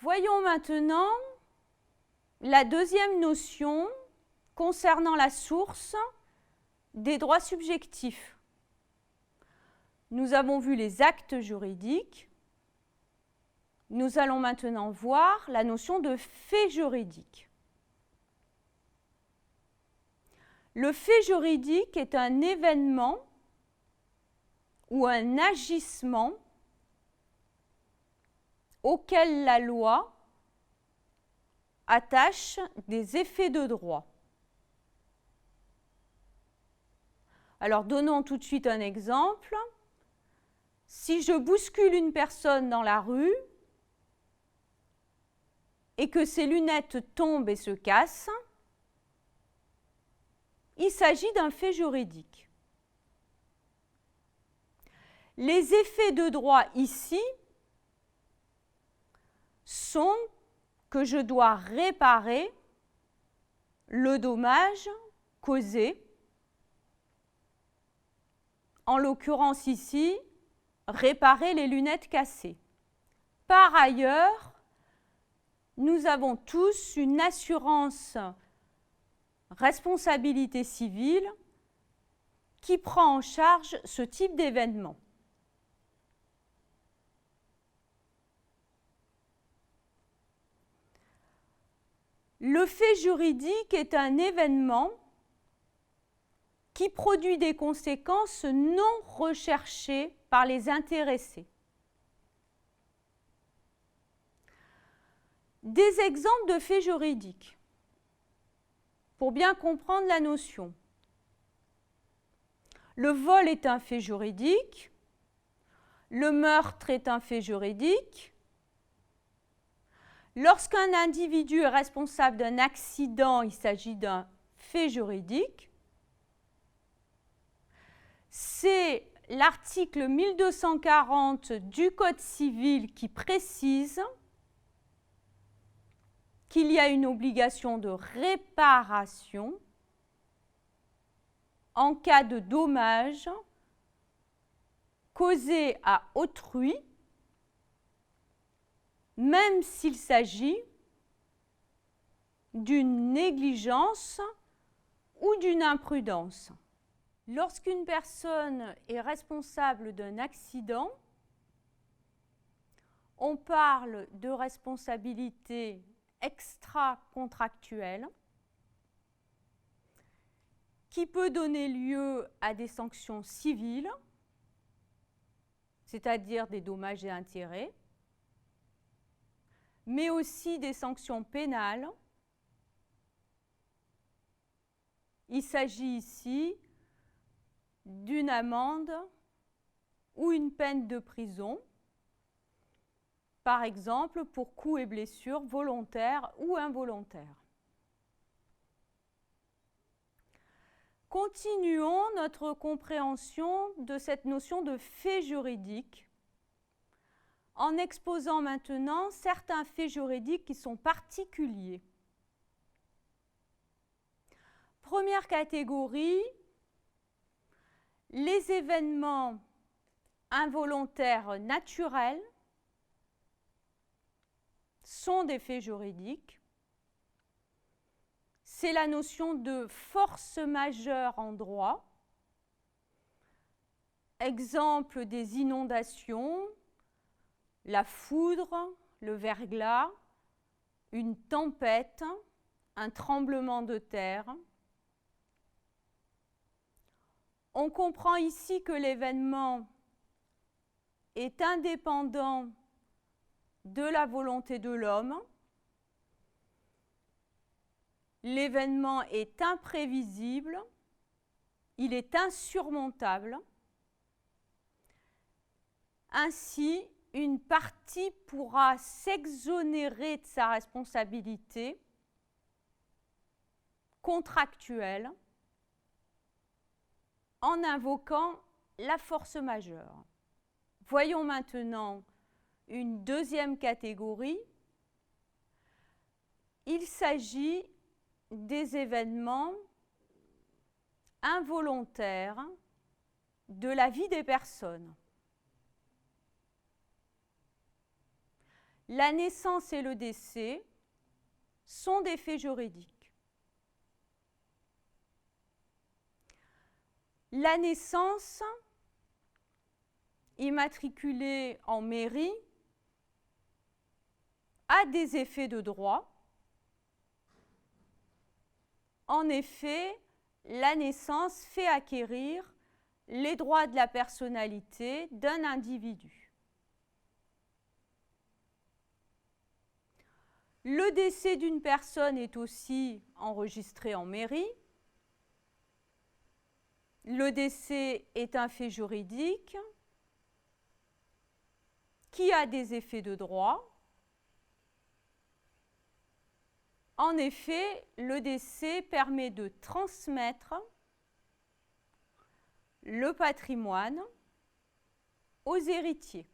Voyons maintenant la deuxième notion concernant la source des droits subjectifs. Nous avons vu les actes juridiques. Nous allons maintenant voir la notion de fait juridique. Le fait juridique est un événement ou un agissement auquel la loi attache des effets de droit. Alors, donnons tout de suite un exemple. Si je bouscule une personne dans la rue et que ses lunettes tombent et se cassent, il s'agit d'un fait juridique. Les effets de droit ici sont que je dois réparer le dommage causé. En l'occurrence ici, réparer les lunettes cassées. Par ailleurs, nous avons tous une assurance responsabilité civile qui prend en charge ce type d'événement. Le fait juridique est un événement qui produit des conséquences non recherchées par les intéressés. Des exemples de faits juridiques pour bien comprendre la notion. Le vol est un fait juridique, le meurtre est un fait juridique. Lorsqu'un individu est responsable d'un accident, il s'agit d'un fait juridique. C'est l'article 1240 du Code civil qui précise qu'il y a une obligation de réparation en cas de dommage causé à autrui, même s'il s'agit d'une négligence ou d'une imprudence. Lorsqu'une personne est responsable d'un accident, on parle de responsabilité extra-contractuelle qui peut donner lieu à des sanctions civiles, c'est-à-dire des dommages et intérêts, mais aussi des sanctions pénales. Il s'agit ici d'une amende ou une peine de prison, par exemple pour coups et blessures volontaires ou involontaires. Continuons notre compréhension de cette notion de fait juridique en exposant maintenant certains faits juridiques qui sont particuliers. Première catégorie, les événements involontaires naturels sont des faits juridiques. C'est la notion de force majeure en droit. Exemple des inondations, la foudre, le verglas, une tempête, un tremblement de terre. On comprend ici que l'événement est indépendant de la volonté de l'homme. L'événement est imprévisible, il est insurmontable. Ainsi, une partie pourra s'exonérer de sa responsabilité contractuelle en invoquant la force majeure. Voyons maintenant une deuxième catégorie. Il s'agit des événements involontaires de la vie des personnes. La naissance et le décès sont des faits juridiques. La naissance, immatriculée en mairie, a des effets de droit. En effet, la naissance fait acquérir les droits de la personnalité d'un individu. Le décès d'une personne est aussi enregistré en mairie. Le décès est un fait juridique qui a des effets de droit. En effet, le décès permet de transmettre le patrimoine aux héritiers.